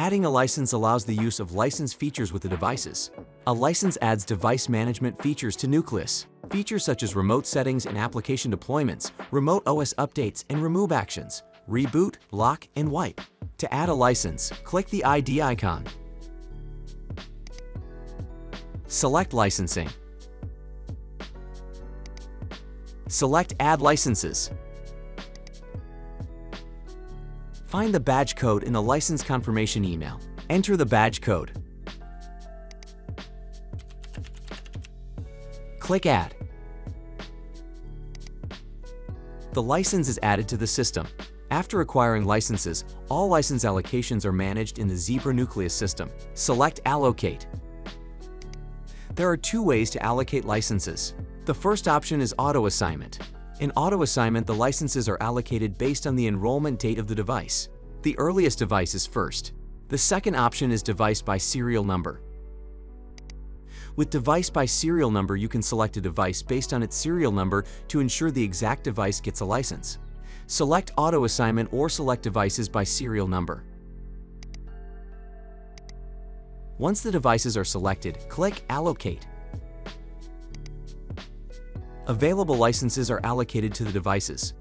Adding a license allows the use of license features with the devices. A license adds device management features to Nucleus. Features such as remote settings and application deployments, remote OS updates and remove actions, reboot, lock, and wipe. To add a license, click the ID icon. Select Licensing. Select Add Licenses. Find the badge code in the license confirmation email. Enter the badge code. Click Add. The license is added to the system. After acquiring licenses, all license allocations are managed in the Zebra Nucleus system. Select Allocate. There are two ways to allocate licenses. The first option is auto-assignment. In auto-assignment, the licenses are allocated based on the enrollment date of the device. The earliest device is first. The second option is device by serial number. With device by serial number, you can select a device based on its serial number to ensure the exact device gets a license. Select auto-assignment or select devices by serial number. Once the devices are selected, click Allocate. Available licenses are allocated to the devices.